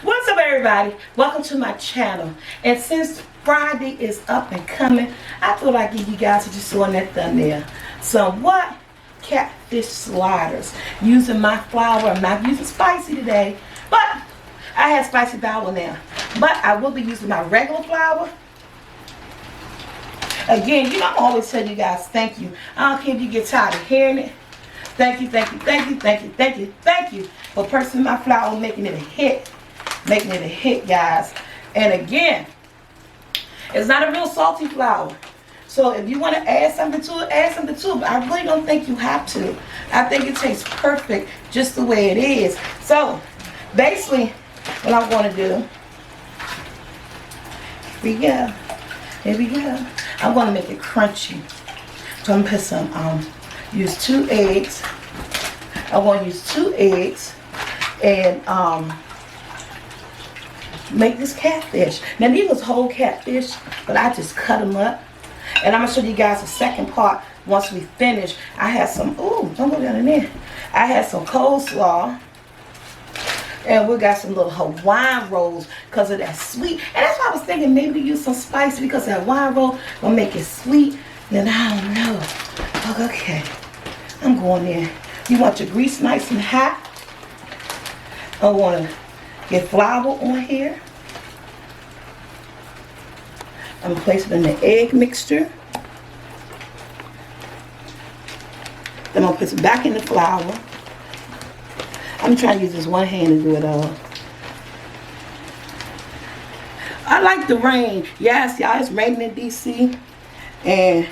What's up, everybody? Welcome to my channel. And since Friday is up and coming, I thought I'd give you guys, just saw that thumbnail, some what? Catfish sliders. Using my flour. I'm not using spicy today, but I have spicy flour now. But I will be using my regular flour. Again, you know, I'm always telling you guys thank you. I don't care if you get tired of hearing it. Thank you, thank you, thank you, thank you, thank you, thank you for purchasing my flour, making it a hit. Making it a hit, guys. And again, it's not a real salty flour. So if you want to add something to it, add something to it. But I really don't think you have to. I think it tastes perfect just the way it is. So basically, what I'm going to do, here we go. I'm going to make it crunchy. So I'm going to put some, use 2 eggs. I'm going to use 2 eggs and make this catfish. Now these was whole catfish, but I just cut them up. And I'm going to show you guys the second part once we finish. I had some, ooh, don't go down in there. I had some coleslaw. And we got some little Hawaiian rolls because of that sweet. And that's why I was thinking maybe to use some spice because that Hawaiian roll will make it sweet. Then I don't know. Okay, I'm going in. You want your grease nice and hot. I want to get flour on here. I'm going to place it in the egg mixture. Then I'm going to put it back in the flour. I'm trying to use this one hand to do it all. I like the rain. Yes, y'all, it's raining in DC. And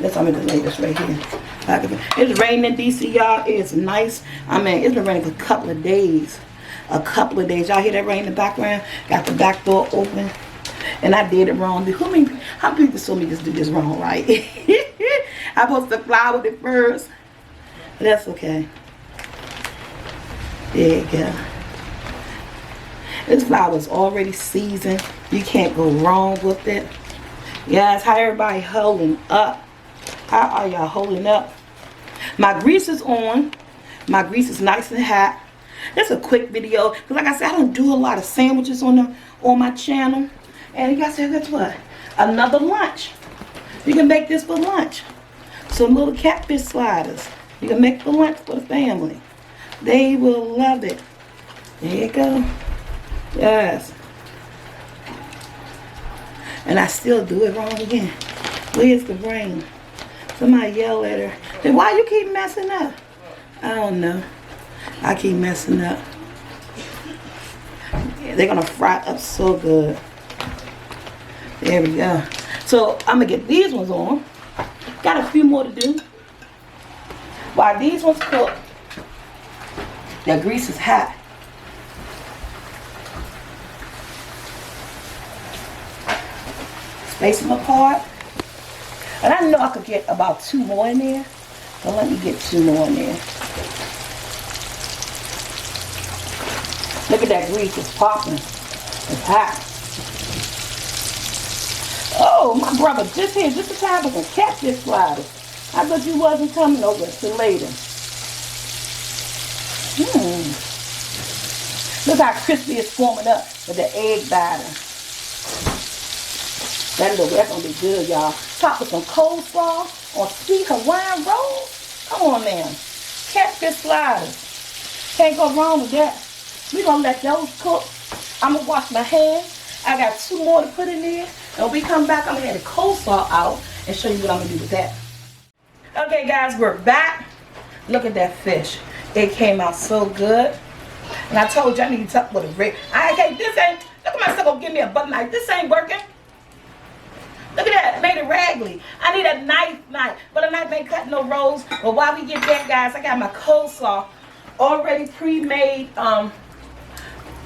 I'm going to lay this right here. It's raining in DC, y'all. It's nice. I mean, it's been raining for a couple of days. Y'all hear that rain in the background? Got the back door open. And I did it wrong. How many people saw me just do this wrong, right? I supposed to flour it first. But that's okay. There you go. This flour is already seasoned. You can't go wrong with it. Yes, how everybody holding up? How are y'all holding up? My grease is on. My grease is nice and hot. It's a quick video because, like I said, I don't do a lot of sandwiches on my channel. And you guys say, guess what? Another lunch. You can make this for lunch. Some little catfish sliders. You can make for lunch for the family. They will love it. There you go. Yes. And I still do it wrong again. Where's the brain? Somebody yell at her. Then why you keep messing up? I don't know. I keep messing up. Yeah, they're gonna fry up so good. There we go. So I'm gonna get these ones on. Got a few more to do. While these ones cook, the grease is hot. Space them apart. And I know I could get about 2 more in there. So let me get 2 more in there. Look at that grease, it's popping. It's hot. Oh, my brother just here, just in time for some catfish sliders. I thought you wasn't coming over until later. Look how crispy it's forming up with the egg batter. That's gonna be good, y'all. Top with some coleslaw on sweet Hawaiian rolls. Come on, man. Catfish sliders. Can't go wrong with that. We're going to let those cook. I'm going to wash my hands. I got 2 more to put in there. And when we come back, I'm going to have the coleslaw out and show you what I'm going to do with that. Okay, guys, we're back. Look at that fish. It came out so good. And I told you I need to talk with a rig. This ain't, look at myself going to give me a butter knife. This ain't working. Look at that. Made it raggedy. I need a knife. But a knife ain't cutting no rolls. But while we get back, guys, I got my coleslaw already pre-made.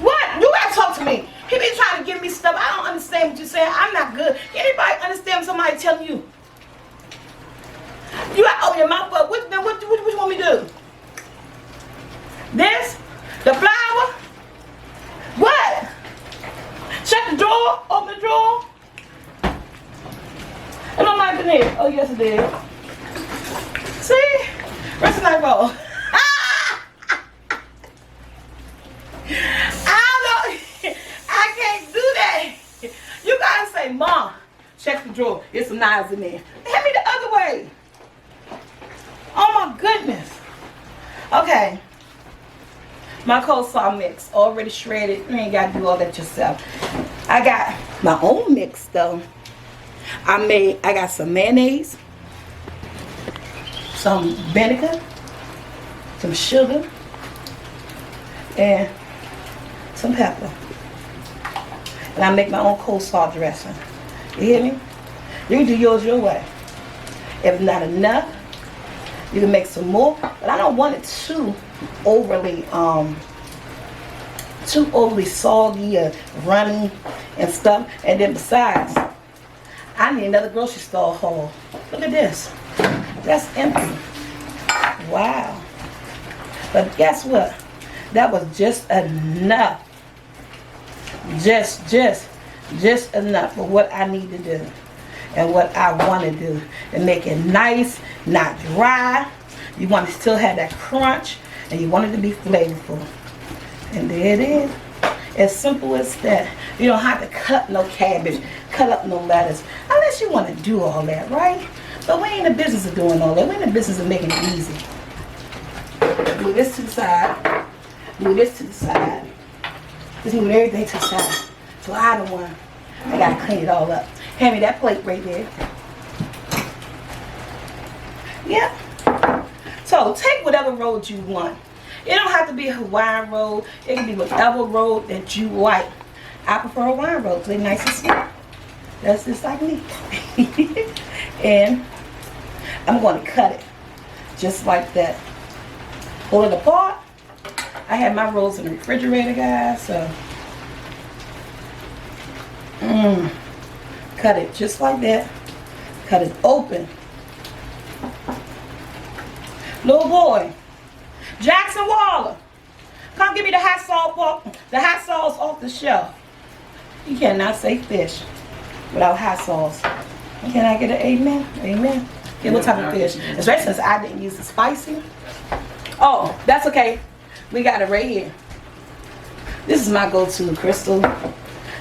What? You gotta talk to me. He be trying to give me stuff. I don't understand what you're saying. I'm not good. Anybody understand somebody telling you? You gotta open your mouth up. What you want me to do? This? The flour? What? Shut the drawer. Open the drawer. It don't like in there. Oh, yes it did. See? Rest of the night roll. the drawer. It's some knives in there. Hand me the other way. Oh my goodness. Okay. My coleslaw mix already shredded. You ain't got to do all that yourself. I got my own mix though. I got some mayonnaise, some vinegar, some sugar, and some pepper. And I make my own coleslaw dressing. You hear me? You can do yours your way. If not enough, you can make some more. But I don't want it too overly soggy or runny and stuff. And then besides, I need another grocery store haul. Look at this. That's empty. Wow. But guess what? That was just enough. Just enough for what I need to do and what I want to do, and make it nice, not dry. You want to still have that crunch, and you want it to be flavorful. And there it is. As simple as that. You don't have to cut no cabbage, cut up no lettuce, unless you want to do all that, right? But we ain't in the business of doing all that. We're in the business of making it easy. Move this to the side. Move this to the side. Just move everything to the side. So I don't want. I gotta clean it all up. Hand me that plate right there. Yep. So take whatever roll you want. It don't have to be a Hawaiian roll. It can be whatever roll that you like. I prefer Hawaiian rolls. They're nice and sweet. That's just like me. And I'm going to cut it just like that. Pull it apart. I have my rolls in the refrigerator, guys. So cut it just like that. Cut it open. Little boy, Jackson Waller, come give me the hot sauce off the shelf. You cannot say fish without hot sauce. Can I get an amen? Amen. Okay, what type of fish? Especially since I didn't use the spicy. Oh, that's okay. We got it right here. This is my go-to, Crystal.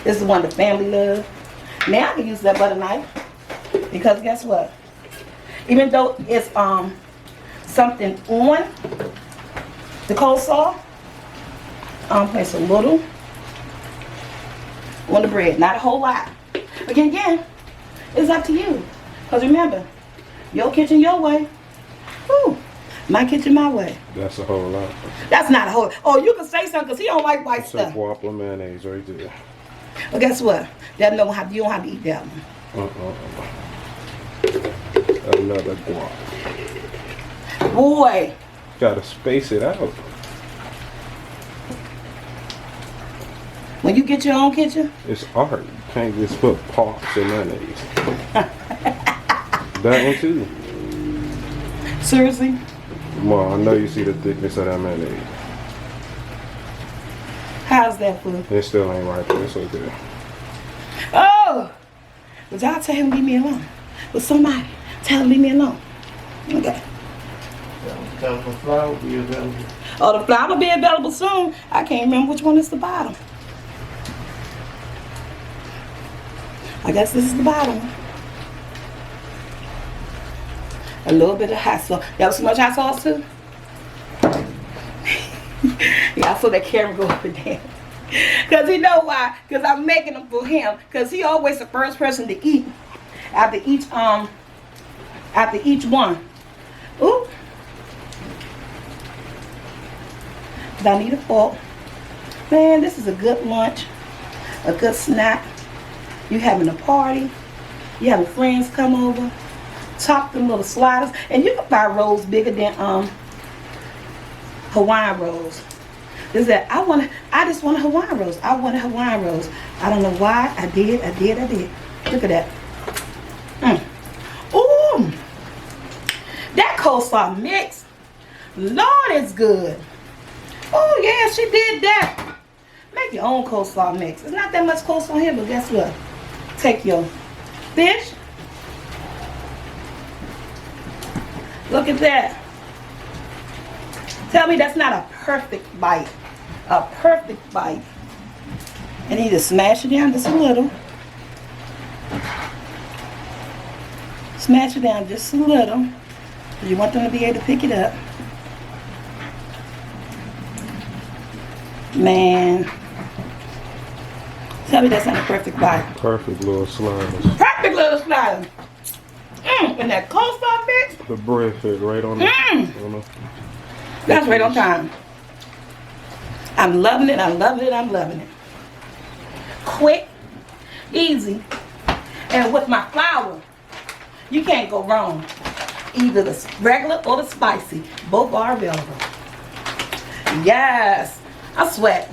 This is the one the family love. Now I can use that butter knife, because guess what? Even though it's something on the coleslaw, place a little on the bread, not a whole lot. Again, it's up to you. Because remember, your kitchen your way. Woo. My kitchen my way. That's a whole lot. That's not a whole. Oh, you can say something because he don't like white stuff. Whopper mayonnaise right there. Well, guess what? You don't have to eat that one. Another guap. Boy. Gotta space it out. When you get your own kitchen? It's art. You can't just put pops and mayonnaise. That one too. Seriously? Well, I know you see the thickness of that mayonnaise. How's that food? It still ain't right, but it's okay. Oh! But y'all tell him leave me alone. But somebody tell him leave me alone. Okay. The flour will be available. Oh, the flour will be available soon. I can't remember which one is the bottom. I guess this is the bottom. A little bit of hot sauce. Y'all so much hot sauce too? Yeah, I saw that camera go up and down. Because you know why? Because I'm making them for him. Because he always the first person to eat after each one. Ooh. But I need a fork. Man, this is a good lunch. A good snack. You having a party. You having friends come over. Top them little sliders. And you can buy rolls bigger than Hawaiian rolls. Is that I just want a Hawaiian rolls. I want a Hawaiian rolls. I don't know why. I did. Look at that. Ooh. That coleslaw mix. Lord, it's good. Oh yeah, she did that. Make your own coleslaw mix. It's not that much coleslaw here, but guess what? Take your fish. Look at that. Tell me that's not a perfect bite. A perfect bite. And you just smash it down just a little. smash it down just a little. You want them to be able to pick it up. Man. Tell me that's not a perfect bite. Perfect little sliders. Perfect little slider. And that coleslaw mix. The bread fit right on the. That's right on time. I'm loving it, I'm loving it, I'm loving it. Quick, easy, and with my flour, you can't go wrong. Either the regular or the spicy. Both are available. Yes, I sweat.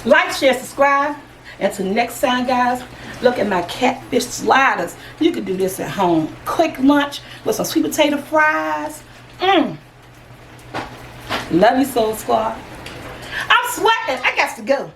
Like, share, subscribe. Until next time, guys, look at my catfish sliders. You can do this at home. Quick lunch with some sweet potato fries. Love you, Soul Squad. I'm sweating. I got to go.